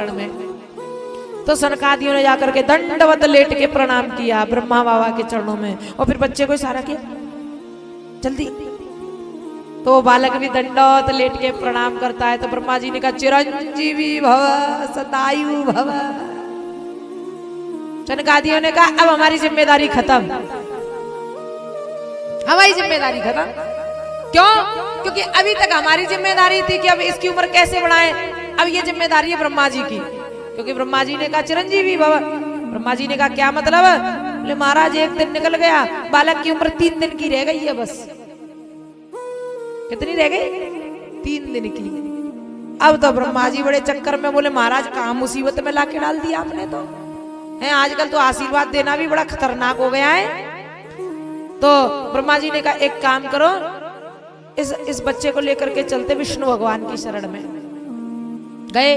शरण में। तो सनकादियों ने जाकर के दंडवत लेट के प्रणाम किया ब्रह्मा बाबा के चरणों में, और फिर बच्चे को इशारा किया जल्दी। तो बालक भी दंडवत लेट के प्रणाम करता है। तो ब्रह्मा जी ने कहा चिरंजीवी भव सतायु भव। सनकादियों ने कहा अब हमारी जिम्मेदारी खत्म, हमारी जिम्मेदारी खत्म। क्यों? क्योंकि अभी तक हमारी जिम्मेदारी थी कि अब इसकी उम्र कैसे बढ़ाएं, अब ये जिम्मेदारी है ब्रह्मा जी की। क्योंकि ब्रह्मा जी ने कहा चिरंजीवी भव। ब्रह्मा जी ने कहा क्या मतलब? बोले महाराज एक दिन निकल गया, बालक की उम्र 3 दिन की रह गई है बस। कितनी रह गई? 3 दिन की। अब तो ब्रह्मा जी बड़े चक्कर में बोले महाराज कहाँ मुसीबत में लाके डाल दिया आपने तो है। आजकल तो आशीर्वाद देना भी बड़ा खतरनाक हो गया है। तो ब्रह्मा जी ने कहा एक काम करो, इस बच्चे को लेकर के चलते विष्णु भगवान की शरण में। गए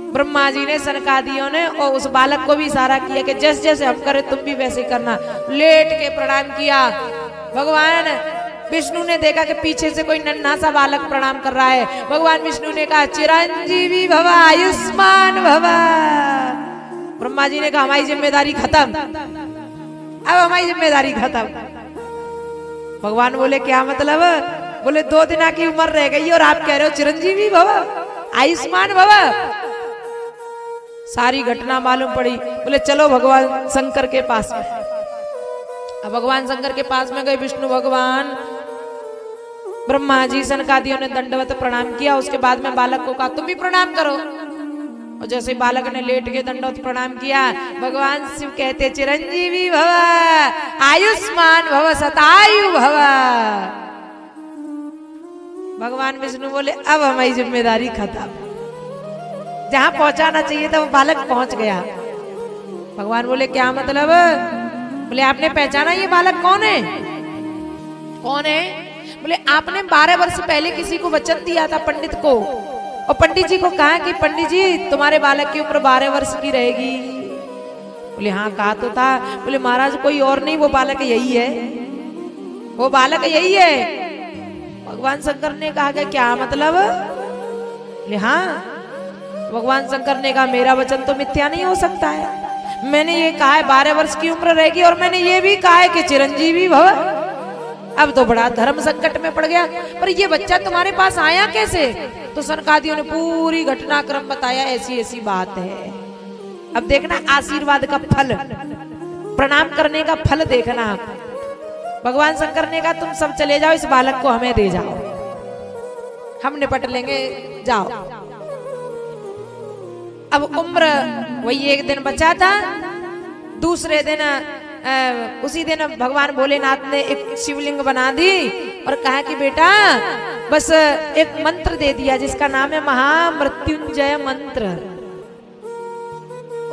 ब्रह्मा जी ने, सनकादियों ने, और उस बालक को भी इशारा किया कि जैसे जैसे हम करें तुम भी वैसे करना। लेट के प्रणाम किया। भगवान विष्णु ने देखा कि पीछे से कोई नन्हा सा बालक प्रणाम कर रहा है। भगवान विष्णु ने कहा चिरंजीवी भव आयुष्मान भव। ब्रह्मा जी ने कहा हमारी जिम्मेदारी खत्म, अब हमारी जिम्मेदारी खत्म। भगवान बोले क्या मतलब? बोले 2 दिन की उम्र रह गई और आप कह रहे हो चिरंजीवी भव आयुष्मान भव। सारी घटना मालूम पड़ी। बोले चलो भगवान शंकर के पास में। अब भगवान शंकर के पास में गए विष्णु भगवान। ब्रह्मा जी सनकादियों ने दंडवत प्रणाम किया। उसके बाद में बालक को कहा तुम भी प्रणाम करो। और जैसे बालक ने लेट के दंडवत प्रणाम किया, भगवान शिव कहते चिरंजीवी भव आयुष्मान भव सतायु भव। भगवान विष्णु बोले अब हमारी जिम्मेदारी खत्म। जहां पहुंचाना चाहिए था वो बालक पहुंच गया। भगवान बोले क्या मतलब? बोले आपने पहचाना ये बालक कौन है? कौन है? बोले आपने 12 वर्ष पहले किसी को वचन दिया था पंडित को, और पंडित जी को कहा कि पंडित जी तुम्हारे बालक की उम्र 12 वर्ष की रहेगी। बोले हाँ कहा तो था। बोले महाराज कोई और नहीं, वो बालक यही है, वो बालक यही है। भगवान शंकर ने कहा कि क्या मतलब? बोले हाँ। भगवान शंकर ने कहा मेरा वचन तो मिथ्या नहीं हो सकता है। मैंने ये कहा है 12 वर्ष की उम्र रहेगी, और मैंने ये भी कहा है कि चिरंजीवी भव। अब तो बड़ा धर्म संकट में पड़ गया, पर ये बच्चा तुम्हारे पास आया कैसे? तो सनकादियों ने पूरी घटनाक्रम बताया, ऐसी ऐसी बात है। अब देखना आशीर्वाद का फल, प्रणाम करने का फल देखना। भगवान शंकर ने कहा तुम सब चले जाओ, इस बालक को हमें दे जाओ, हम निपट लेंगे, जाओ। अब उम्र वही 1 दिन बचा था। दूसरे दिन उसी दिन भगवान भोलेनाथ ने एक शिवलिंग बना दी और कहा कि बेटा बस एक मंत्र दे दिया जिसका नाम है महामृत्युंजय मंत्र।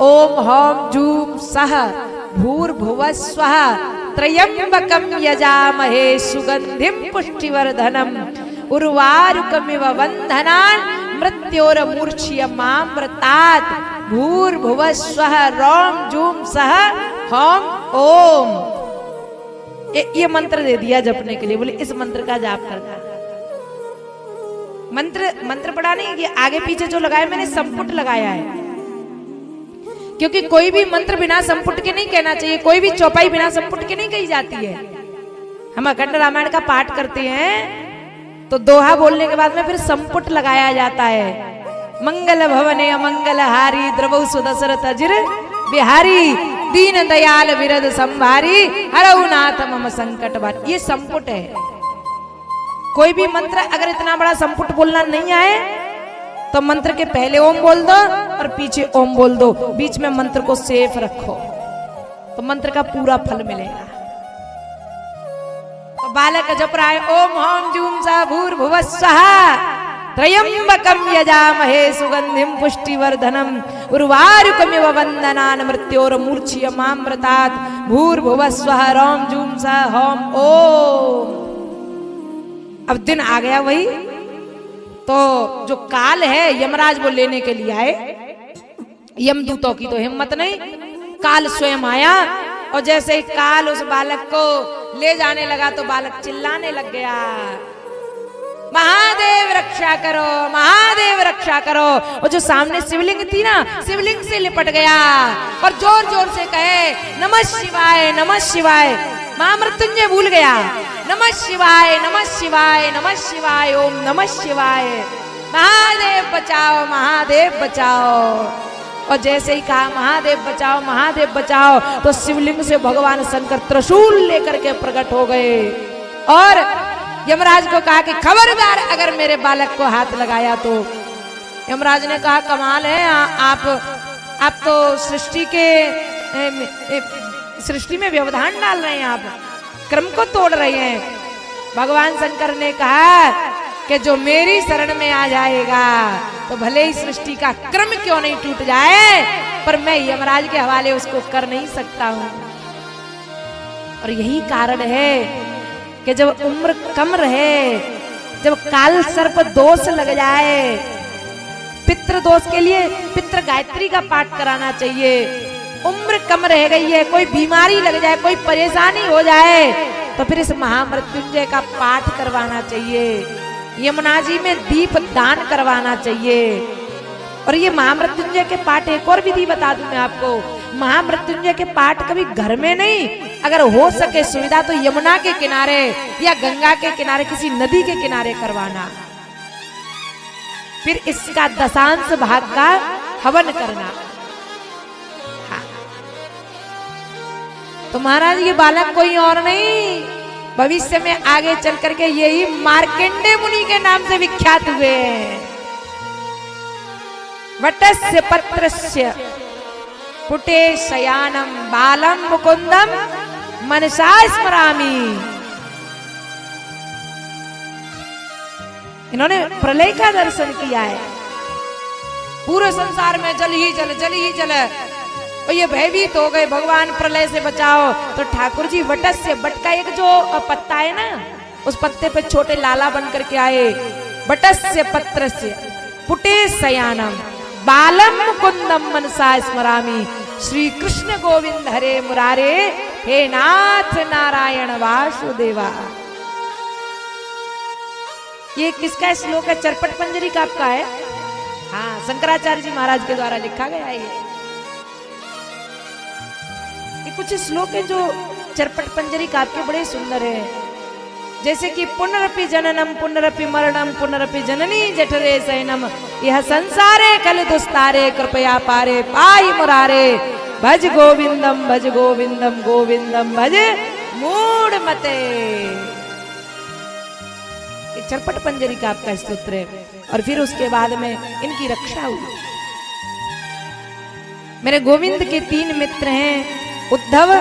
ओम हौम जूम सह भूर्भुवः स्वः त्रयंबकं यजामहे सुगंधिं पुष्टिवर्धनम् उर्वारुकमिव बन्धनान् मृत्योर्मूर्च्छियमामृतात् भूर्भुवः स्वः रौम जूम सह हौम ओम। ये मंत्र दे दिया जपने के लिए। बोले इस मंत्र का जाप करना। मंत्र पढ़ा नहीं, ये आगे पीछे जो लगाया मैंने संपुट लगाया है, क्योंकि कोई भी मंत्र बिना संपुट के नहीं कहना चाहिए, कोई भी चौपाई बिना संपुट के नहीं कही जाती है। हम अखंड रामायण का पाठ करते हैं तो दोहा बोलने के बाद में फिर संपुट लगाया जाता है। मंगल भवने अमंगल हारी द्रवौ सुदशरथ अजिर बिहारी दीन दयाल विरद संभारी हरऊ नाथ मम संकट भारी। ये संपुट है। कोई भी मंत्र अगर इतना बड़ा संपुट बोलना नहीं आए तो मंत्र के पहले ओम बोल दो और पीछे ओम बोल दो, बीच में मंत्र को सेफ रखो तो मंत्र का पूरा फल मिलेगा। तो बालक जप रहा है ओम हौम जूम सा भूर्भुवः स्वः त्रयंबकं यजामहे सुगंधिं पुष्टिवर्धनम् उर्वारुकमिव बन्धनान् मृत्योर्मूर्च्छियमामृतात् भूर्भुवः स्वः रौम जूम सा हौम ओम। अब दिन आ गया वही, तो जो काल है यमराज वो लेने के लिए आए। यमदूतों की तो हिम्मत नहीं, काल स्वयं आया और जैसे ही काल उस बालक को ले जाने लगा तो बालक चिल्लाने लग गया, महादेव रक्षा करो, महादेव रक्षा करो। और जो सामने शिवलिंग थी ना, शिवलिंग से लिपट गया और जोर जोर से कहे नमः शिवाय, नमः शिवाय। महामृत्युंजय भूल गया, नमः शिवाय, नमः शिवाय, नमः शिवाय, ओम नमः शिवाय, महादेव बचाओ, महादेव बचाओ। और जैसे ही कहा महादेव बचाओ, महादेव बचाओ, तो शिवलिंग से भगवान शंकर त्रिशूल लेकर के प्रकट हो गए और यमराज को कहा कि खबरदार अगर मेरे बालक को हाथ लगाया तो। यमराज ने कहा कमाल है, आप तो सृष्टि में व्यवधान डाल रहे हैं, आप क्रम को तोड़ रहे हैं। भगवान शंकर ने कहा कि जो मेरी शरण में आ जाएगा तो भले ही सृष्टि का क्रम क्यों नहीं टूट जाए, पर मैं यमराज के हवाले उसको कर नहीं सकता हूं। और यही कारण है कि जब उम्र कम रहे, जब काल सर्प दोष लग जाए, पितृ दोष के लिए पितृ गायत्री का पाठ कराना चाहिए। उम्र कम रह गई है, कोई बीमारी लग जाए, कोई परेशानी हो जाए, तो फिर इस महामृत्युंजय का पाठ करवाना चाहिए। यमुना जी में दीप दान करवाना चाहिए। और ये महामृत्युंजय के पाठ एक और विधि बता दूं मैं आपको। महामृत्युंजय के पाठ कभी घर में नहीं, अगर हो सके सुविधा तो यमुना के किनारे या गंगा के किनारे, किसी नदी के किनारे करवाना। फिर इसका दशांश भाग का हवन करना। हाँ। तो महाराज ये बालक कोई और नहीं, भविष्य में आगे चल करके यही मार्कंडेय मुनि के नाम से विख्यात हुए हैं। वटस्य पत्रस्य पुटे शयानम बालम मुकुंदम मनसा स्मरामि। इन्होंने प्रलय का दर्शन किया है। पूरे संसार में जल ही जल, जल ही जल, और ये भयभीत हो गए, भगवान प्रलय से बचाओ। तो ठाकुर जी वटस्य, बट का एक जो पत्ता है ना, उस पत्ते पे छोटे लाला बन करके आए। वटस्य पत्रस्य पुटे शयानम बालम मुकुंदम मनसा स्मरामि। श्री कृष्ण गोविंद हरे मुरारे, हे नाथ नारायण वासुदेवा। ये किसका श्लोक है? चरपट पंजरी का आपका है? हाँ, शंकराचार्य जी महाराज के द्वारा लिखा गया है। ये कुछ श्लोक है जो चरपट पंजरी का आपके बड़े सुंदर है। जैसे कि पुनरपि जननम पुनरपि मरणम पुनरपि जननी जठरे शयनम, यह संसारे कल दुस्तारे कृपया पारे पाई मुरारे। भज गोविंदम भज गोविंदम गोविंदम भज मूढ़ मते। ये चरपट पंजरी का आपका स्तोत्र है। और फिर उसके बाद में इनकी रक्षा हुई। मेरे गोविंद के 3 मित्र हैं, उद्धव,